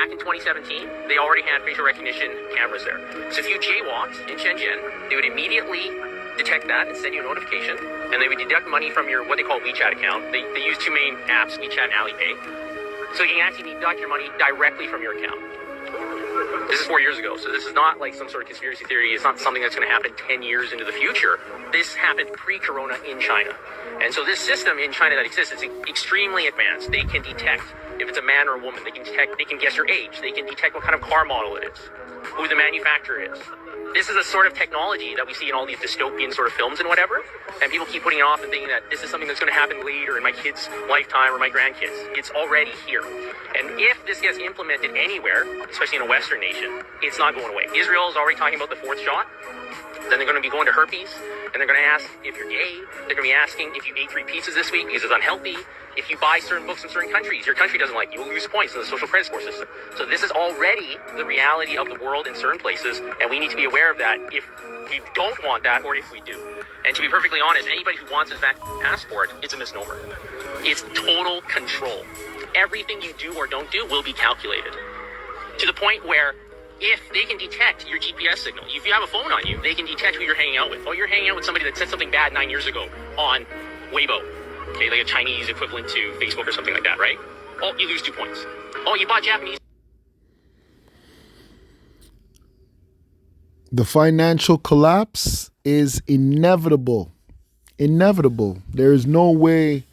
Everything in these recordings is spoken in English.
back in 2017, they already had facial recognition cameras there. So if you jaywalked in Shenzhen, they would immediately detect that and send you a notification, and they would deduct money from your what they call WeChat account. They use two main apps, WeChat and Alipay. So you can actually deduct your money directly from your account. This is 4 years ago, so this is not like some sort of conspiracy theory. It's not something that's going to happen 10 years into the future. This happened pre-corona in China. And so this system in China that exists is extremely advanced. They can detect if it's a man or a woman. They can guess your age. They can detect what kind of car model it is, who the manufacturer is. This is a sort of technology that we see in all these dystopian sort of films and whatever. And people keep putting it off and thinking that this is something that's going to happen later in my kids' lifetime or my grandkids. It's already here. And if this gets implemented anywhere, especially in a Western nation, it's not going away. Israel is already talking about the fourth shot. Then they're going to be going to herpes, and they're going to ask if you're gay. They're going to be asking if you ate 3 pizzas this week because it's unhealthy. If you buy certain books in certain countries, your country doesn't like you, will lose points in the social credit score system. So this is already the reality of the world in certain places, and we need to be aware of that if we don't want that or if we do. And to be perfectly honest, anybody who wants a passport, it's a misnomer. It's total control. Everything you do or don't do will be calculated. To the point where if they can detect your GPS signal, if you have a phone on you, they can detect who you're hanging out with. Oh, you're hanging out with somebody that said something bad 9 years ago on Weibo. Okay, like a Chinese equivalent to Facebook or something like that, right? Oh, you lose 2 points. Oh, you bought Japanese. The financial collapse is inevitable. Inevitable. There is no way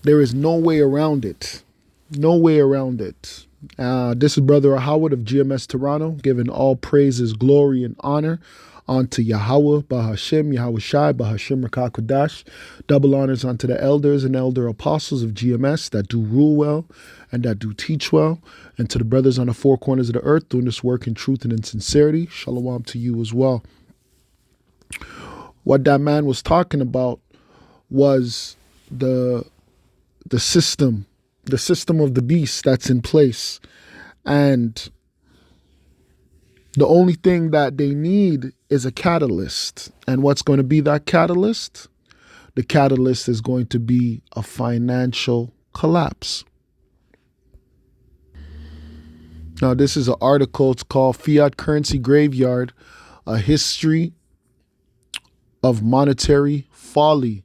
around it. No way around it. This is Brother Howard of GMS Toronto, giving all praises, glory, and honor unto Yahweh, Bahashim, Yahweh Shai, Bahashim Rakakodash. Double honors unto the elders and elder apostles of GMS that do rule well and that do teach well. And to the brothers on the four corners of the earth doing this work in truth and in sincerity. Shalom to you as well. What that man was talking about was the system of the beast that's in place. And the only thing that they need is a catalyst. And what's going to be that catalyst? The catalyst is going to be a financial collapse. Now, this is an article. It's called Fiat Currency Graveyard, A History of Monetary Folly.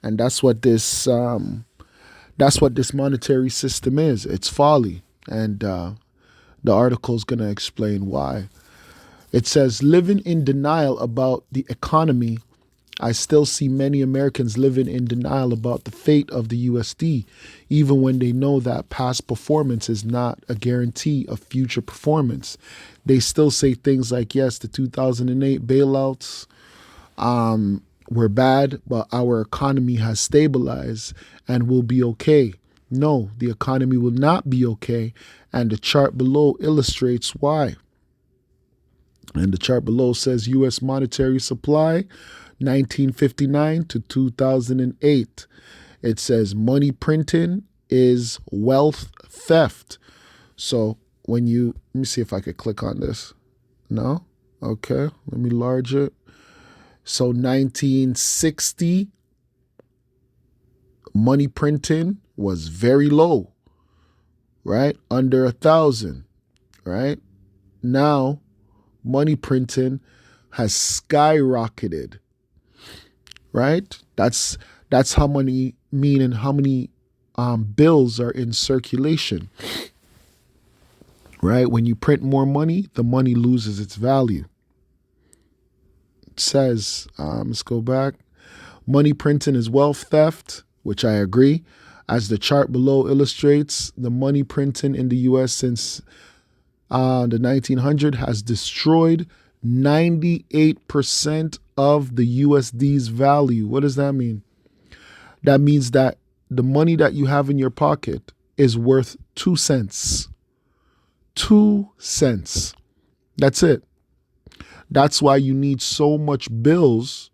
And that's what this monetary system is. It's folly. And the article is going to explain why. It says, living in denial about the economy, I still see many Americans living in denial about the fate of the USD, even when they know that past performance is not a guarantee of future performance. They still say things like, yes, the 2008 bailouts were bad, but our economy has stabilized and will be okay. No, the economy will not be okay, and the chart below illustrates why. And the chart below says U.S. monetary supply, 1959 to 2008. It says money printing is wealth theft. So let me see if I could click on this. No? Okay, let me enlarge it. So 1960, money printing was very low, right? Under 1,000, right? Now, money printing has skyrocketed, right? That's how many, meaning how many bills are in circulation, right? When you print more money, the money loses its value. It says, let's go back. Money printing is wealth theft, which I agree. As the chart below illustrates, the money printing in the U.S. since the 1900 has destroyed 98% of the USD's value. What does that mean? That means that the money that you have in your pocket is worth 2 cents. 2 cents. That's it. That's why you need so much bills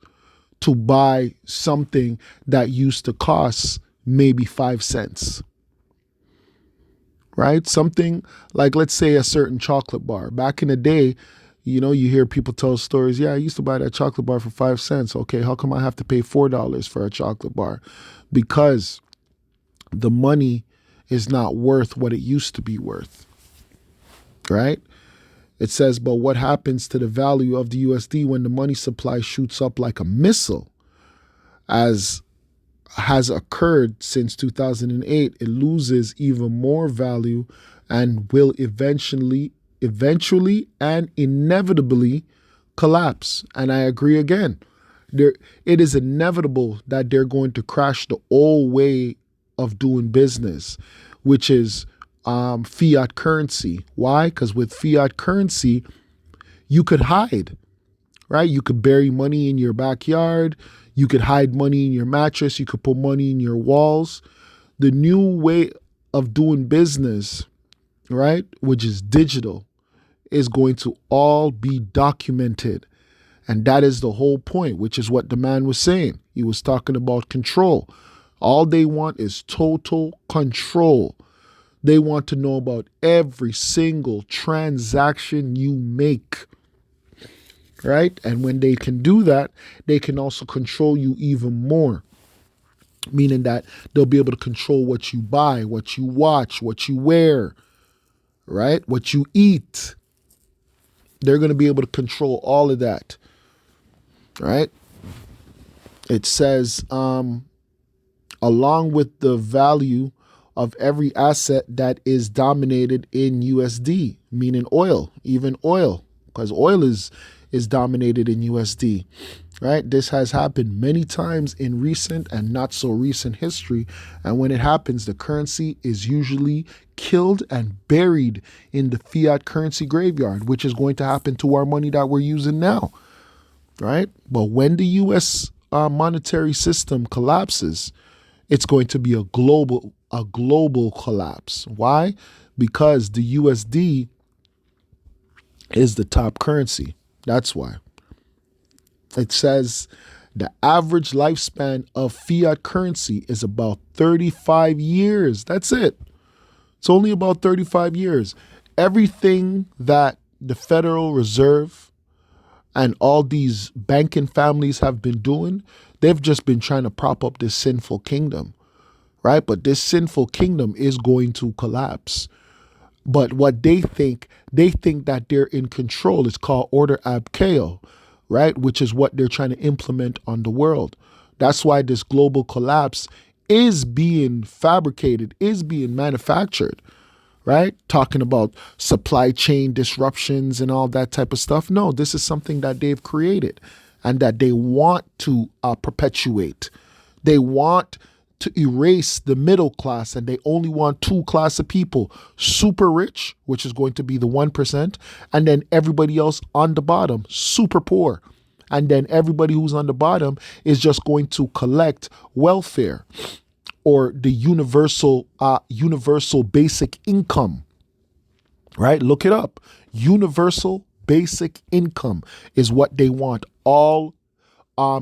to buy something that used to cost maybe 5 cents. Right? Something like, let's say, a certain chocolate bar. Back in the day, you hear people tell stories. Yeah, I used to buy that chocolate bar for 5 cents. Okay, how come I have to pay $4 for a chocolate bar? Because the money is not worth what it used to be worth. right? It says, but what happens to the value of the USD when the money supply shoots up like a missile, as has occurred since 2008? It loses even more value and will eventually and inevitably collapse. And I agree again. It is inevitable that they're going to crash the old way of doing business, which is fiat currency. Why? Because with fiat currency, you could hide, right? You could bury money in your backyard. You could hide money in your mattress. You could put money in your walls. The new way of doing business, right, which is digital, is going to all be documented. And that is the whole point, which is what the man was saying. He was talking about control. All they want is total control. They want to know about every single transaction you make, right? And when they can do that, they can also control you even more, meaning that they'll be able to control what you buy, what you watch, what you wear, right? What you eat. They're going to be able to control all of that, right? It says, along with the value of every asset that is dominated in USD, meaning oil, even oil, because oil is dominated in USD, right? This has happened many times in recent and not so recent history. And when it happens, the currency is usually killed and buried in the fiat currency graveyard, which is going to happen to our money that we're using now, right? But when the US monetary system collapses, it's going to be a global collapse. Why? Because the USD is the top currency. That's why. It says the average lifespan of fiat currency is about 35 years. That's it. It's only about 35 years. Everything that the Federal Reserve and all these banking families have been doing, they've just been trying to prop up this sinful kingdom, right? But this sinful kingdom is going to collapse. But what they think that they're in control. It's called order ab chaos, right? Which is what they're trying to implement on the world. That's why this global collapse is being fabricated, is being manufactured, right? Talking about supply chain disruptions and all that type of stuff. No, this is something that they've created and that they want to perpetuate. They want to erase the middle class, and they only want two class of people: super rich, which is going to be the 1%, and then everybody else on the bottom, super poor. And then everybody who's on the bottom is just going to collect welfare, or the universal basic income, right? Look it up. Universal basic income is what they want all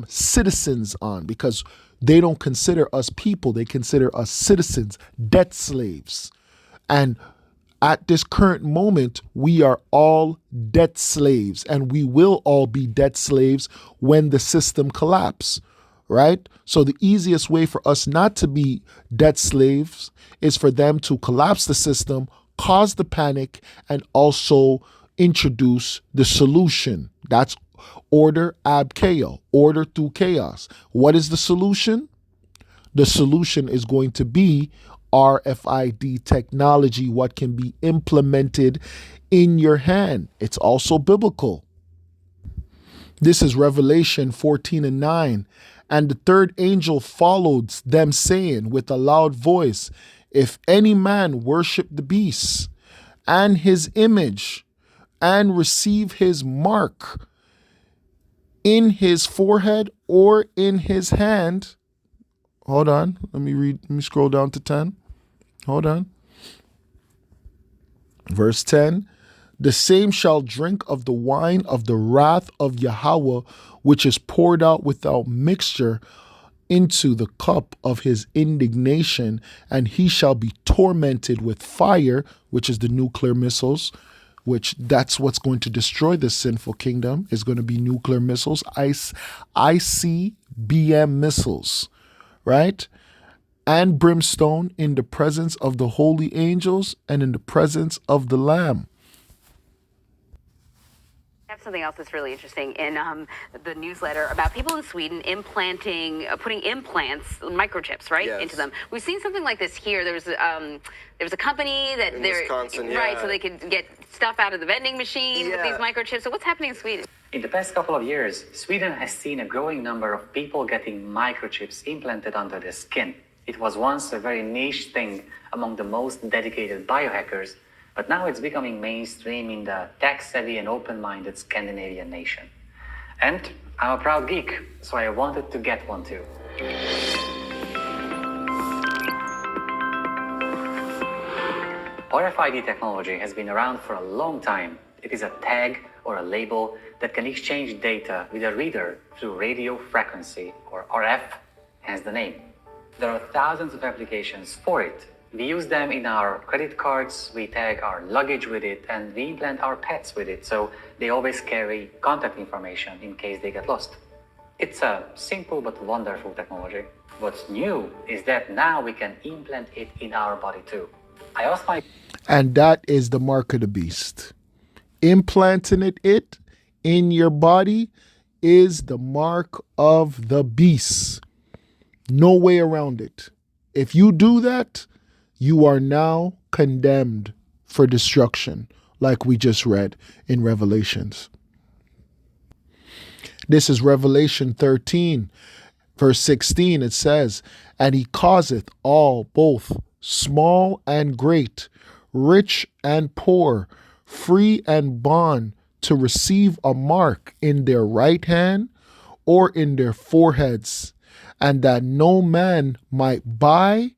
citizens on, because they don't consider us people. They consider us citizens, debt slaves. And at this current moment, we are all debt slaves, and we will all be debt slaves when the system collapses, right? So the easiest way for us not to be debt slaves is for them to collapse the system, cause the panic, and also introduce the solution. That's order ab chaos, order through chaos. What is the solution? The solution is going to be RFID technology, what can be implemented in your hand. It's also biblical. This is Revelation 14:9. And the third angel followed them, saying with a loud voice, if any man worship the beast and his image and receive his mark in his forehead or in his hand. Hold on. Let me scroll down to 10. Hold on. Verse 10. The same shall drink of the wine of the wrath of Yahweh, which is poured out without mixture into the cup of his indignation, and he shall be tormented with fire, which is the nuclear missiles, which that's what's going to destroy this sinful kingdom, is going to be nuclear missiles, ICBM missiles, right? And brimstone in the presence of the holy angels and in the presence of the Lamb. have something else that's really interesting in the newsletter about people in Sweden putting implants, microchips, right, Yes. into them. We've seen something like this here. There was a company that In they're Wisconsin, right, yeah. so they could get stuff out of the vending machine with Yeah. these microchips. So what's happening in Sweden? In the past couple of years, Sweden has seen a growing number of people getting microchips implanted under their skin. It was once a very niche thing among the most dedicated biohackers, but now it's becoming mainstream in the tech-savvy and open-minded Scandinavian nation. And I'm a proud geek, so I wanted to get one too. RFID technology has been around for a long time. It is a tag or a label that can exchange data with a reader through radio frequency, or RF, hence the name. There are thousands of applications for it. We use them in our credit cards, we tag our luggage with it, and we implant our pets with it, so they always carry contact information in case they get lost. It's a simple but wonderful technology. What's new is that now we can implant it in our body too. I asked my And that is the mark of the beast. Implanting it in your body is the mark of the beast. No way around it. If you do that, you are now condemned for destruction, like we just read in Revelations. This is Revelation 13, verse 16. It says, "And he causeth all, both small and great, rich and poor, free and bond, to receive a mark in their right hand or in their foreheads, and that no man might buy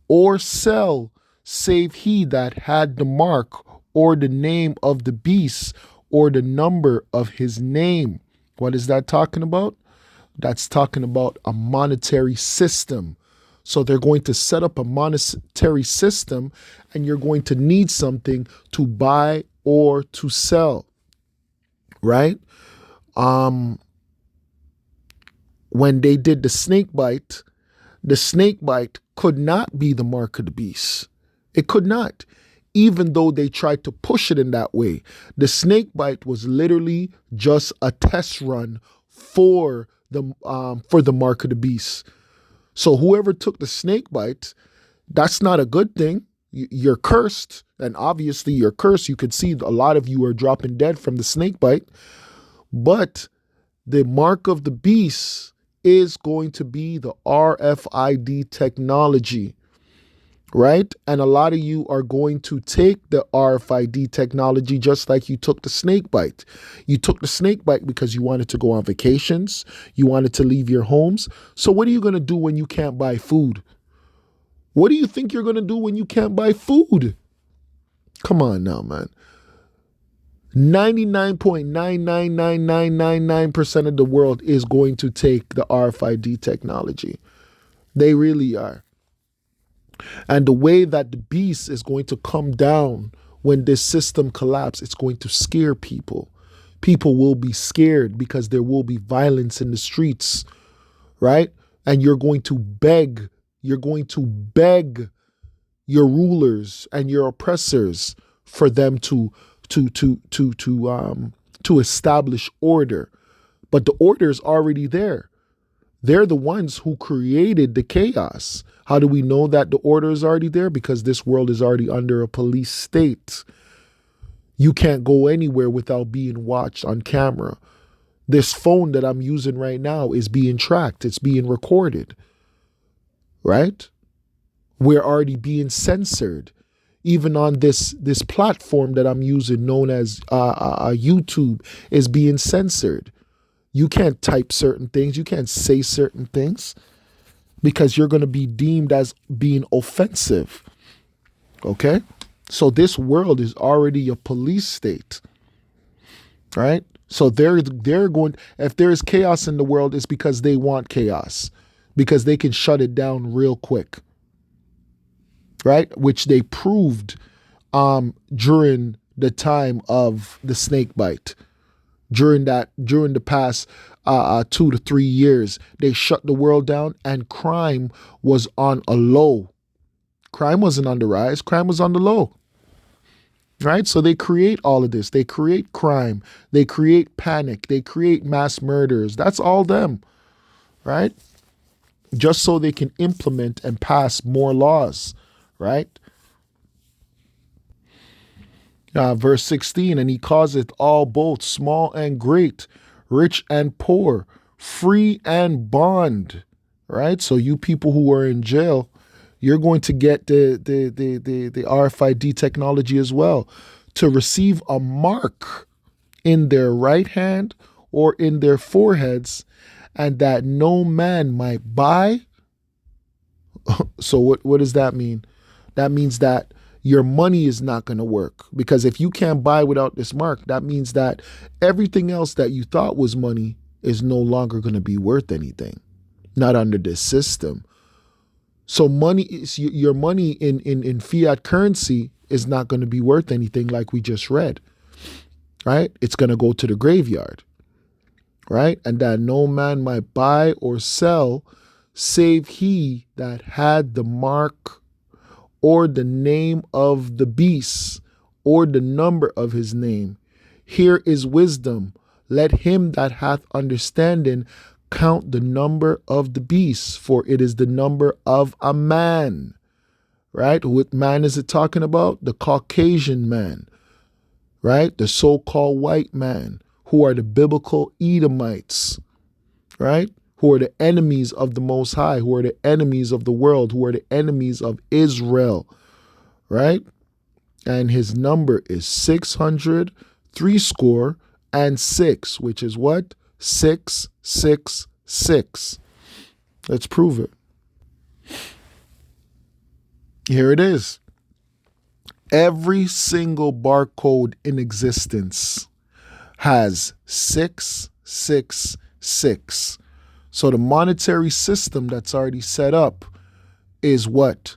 or sell save he that had the mark or the name of the beast or the number of his name." What is that talking about? That's talking about a monetary system. So they're going to set up a monetary system, and you're going to need something to buy or to sell, right? When they did the snake bite could not be the mark of the beast. It could not, even though they tried to push it in that way. The snake bite was literally just a test run for the mark of the beast. So whoever took the snake bite, that's not a good thing. You're cursed, and obviously you're cursed. You could see a lot of you are dropping dead from the snake bite. But the mark of the beast is going to be the RFID technology, right? And a lot of you are going to take the RFID technology just like you took the snake bite. You took the snake bite because you wanted to go on vacations. You wanted to leave your homes. So what are you going to do when you can't buy food? What do you think you're going to do when you can't buy food? Come on now, man. 99.99999% of the world is going to take the RFID technology. They really are. And the way that the beast is going to come down when this system collapses, it's going to scare people. People will be scared because there will be violence in the streets, right? And you're going to beg your rulers and your oppressors for them to establish order. But the order is already there. They're the ones who created the chaos. How do we know that the order is already there? Because this world is already under a police state. You can't go anywhere without being watched on camera. This phone that I'm using right now is being tracked. It's being recorded, right? We're already being censored. Even on this platform that I'm using, known as YouTube, is being censored. You can't type certain things. You can't say certain things because you're going to be deemed as being offensive. Okay? So this world is already a police state, right? So they're going, if there is chaos in the world, it's because they want chaos, because they can shut it down real quick, right? Which they proved during the time of the snake bite. During the past 2 to 3 years, they shut the world down, and crime was on a low. Crime wasn't on the rise. Crime was on the low. right? So they create all of this. They create crime. They create panic. They create mass murders. That's all them, right? Just so they can implement and pass more laws, right? Verse 16, and he causeth all both small and great, rich and poor, free and bond, right? So you people who are in jail, you're going to get the RFID technology as well, to receive a mark in their right hand or in their foreheads, and that no man might buy. So what does that mean? That means that your money is not going to work, because if you can't buy without this mark, that means that everything else that you thought was money is no longer going to be worth anything, not under this system. So money is your money in fiat currency is not going to be worth anything, like we just read, right? It's going to go to the graveyard, right? And that no man might buy or sell save he that had the mark or the name of the beast, or the number of his name. Here is wisdom. Let him that hath understanding count the number of the beast, for it is the number of a man. Right? What man is it talking about? The Caucasian man, right? The so-called white man, who are the biblical Edomites, right? Who are the enemies of the Most High, who are the enemies of the world, who are the enemies of Israel, right? And his number is 666, which is what? 666. Let's prove it. Here it is. Every single barcode in existence has 666. So the monetary system that's already set up is what?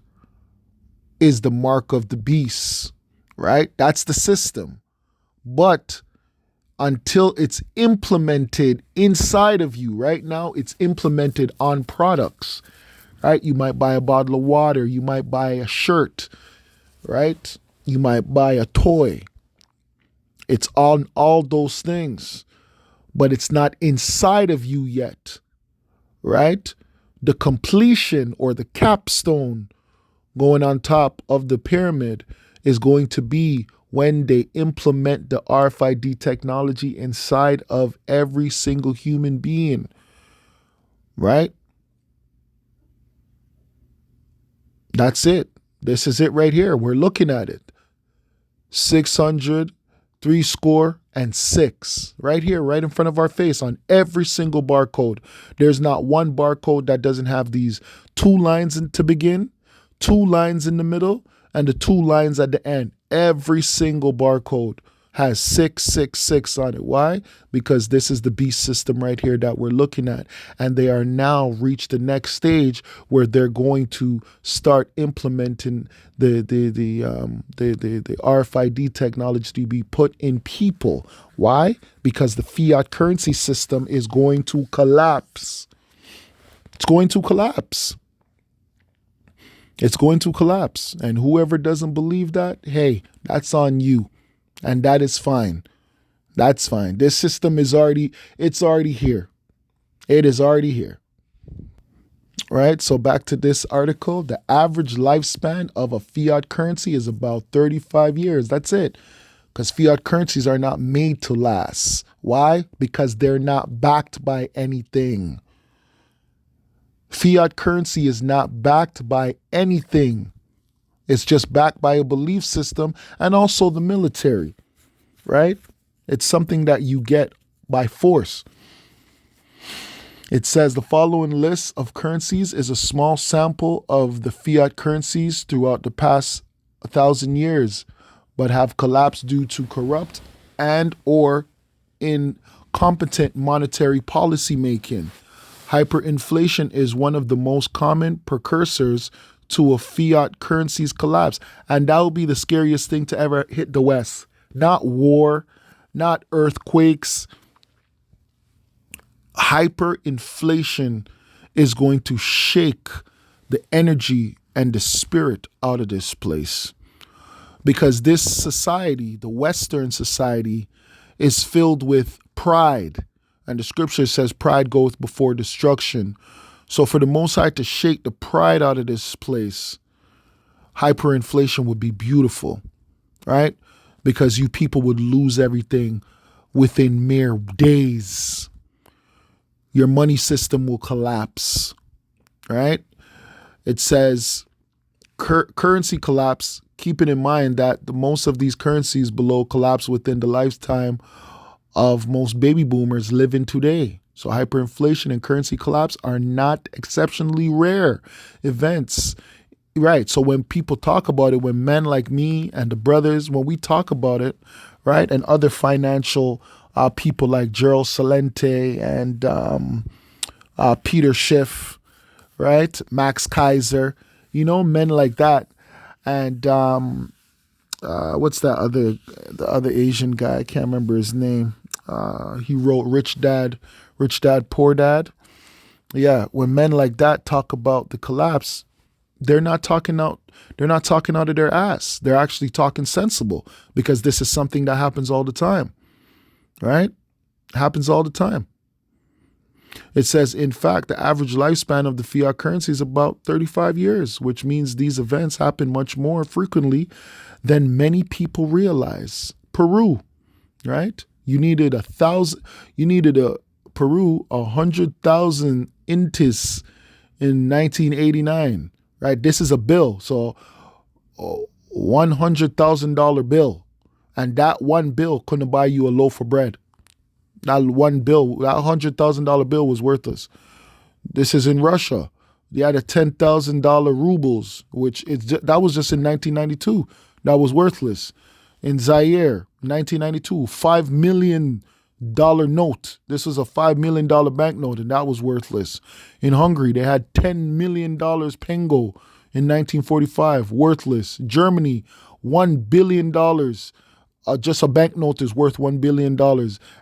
Is the mark of the beast, right? That's the system. But until it's implemented inside of you, right now it's implemented on products, right? You might buy a bottle of water, you might buy a shirt, right? You might buy a toy. It's on all those things, but it's not inside of you yet. Right? The completion or the capstone going on top of the pyramid is going to be when they implement the RFID technology inside of every single human being. Right? That's it. This is it right here. We're looking at it. 600, 6 right here, right in front of our face on every single barcode. There's not one barcode that doesn't have these 2 lines to begin, 2 lines in the middle, and the 2 lines at the end. Every single barcode has 666 on it. Why? Because this is the beast system right here that we're looking at. And they are now reached the next stage where they're going to start implementing the RFID technology to be put in people. Why? Because the fiat currency system is going to collapse. It's going to collapse. It's going to collapse. And whoever doesn't believe that, hey, that's on you. And that is fine. That's fine. This system is already here. It is already here. Right? So back to this article, the average lifespan of a fiat currency is about 35 years. That's it. Because fiat currencies are not made to last. Why? Because they're not backed by anything. Fiat currency is not backed by anything. It's just backed by a belief system and also the military, right? It's something that you get by force. It says the following list of currencies is a small sample of the fiat currencies throughout the past 1,000 years, but have collapsed due to corrupt and or incompetent monetary policy making. Hyperinflation is one of the most common precursors to a fiat currency's collapse. And that will be the scariest thing to ever hit the West. Not war, not earthquakes. Hyperinflation is going to shake the energy and the spirit out of this place. because this society, the Western society, is filled with pride. And the scripture says pride goeth before destruction. So for the Most High to shake the pride out of this place, hyperinflation would be beautiful, right? Because you people would lose everything within mere days. Your money system will collapse, right? It says currency collapse, keeping in mind that the most of these currencies below collapse within the lifetime of most baby boomers living today. So hyperinflation and currency collapse are not exceptionally rare events. Right. So when people talk about it, when men like me and the brothers, when we talk about it, right, and other financial people like Gerald Celente and Peter Schiff, right, Max Kaiser, men like that. And what's the other Asian guy? I can't remember his name. He wrote Rich Dad, Poor Dad. Yeah, when men like that talk about the collapse, they're not talking out of their ass. They're actually talking sensible, because this is something that happens all the time. Right? Happens all the time. It says, in fact, the average lifespan of the fiat currency is about 35 years, which means these events happen much more frequently than many people realize. Peru, right? You needed 100,000 intis in 1989, right? This is a bill. So $100,000 bill. And that one bill couldn't buy you a loaf of bread. That one bill, that $100,000 bill was worthless. This is in Russia. They had a $10,000 rubles, that was just in 1992. That was worthless. In Zaire, 1992, $5 million note. This was a $5 million banknote, and that was worthless. In Hungary, they had $10 million pengo in 1945, worthless. Germany, $1 billion. Just a banknote is worth $1 billion.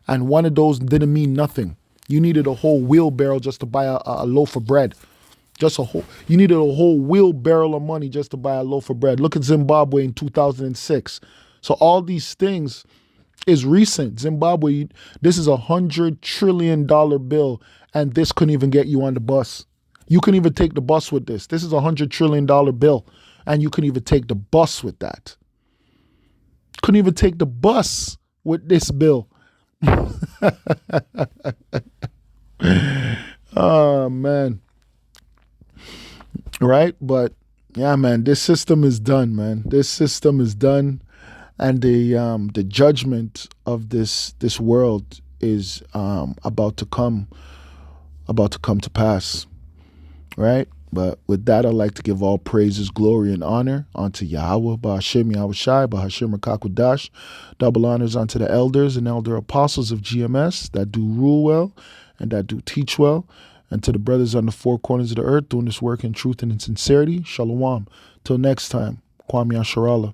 And one of those didn't mean nothing. You needed a whole wheelbarrow just to buy a loaf of bread. You needed a whole wheelbarrow of money just to buy a loaf of bread. Look at Zimbabwe in 2006. So all these things is recent. Zimbabwe, this is $100 trillion bill, and this couldn't even get you on the bus. You couldn't even take the bus with this. This is $100 trillion bill, and you couldn't even take the bus with that. Couldn't even take the bus with this bill. Oh, man. Right? But, yeah, man, this system is done, man. This system is done. And the judgment of this world is about to come to pass. Right? But with that, I'd like to give all praises, glory, and honor unto Yahweh, Ba'ashem Yahushai, Ba'ashem Rakakwadash. Double honors unto the elders and elder apostles of GMS that do rule well and that do teach well. And to the brothers on the four corners of the earth doing this work in truth and in sincerity. Shalom. Till next time. Kwame Asharallah.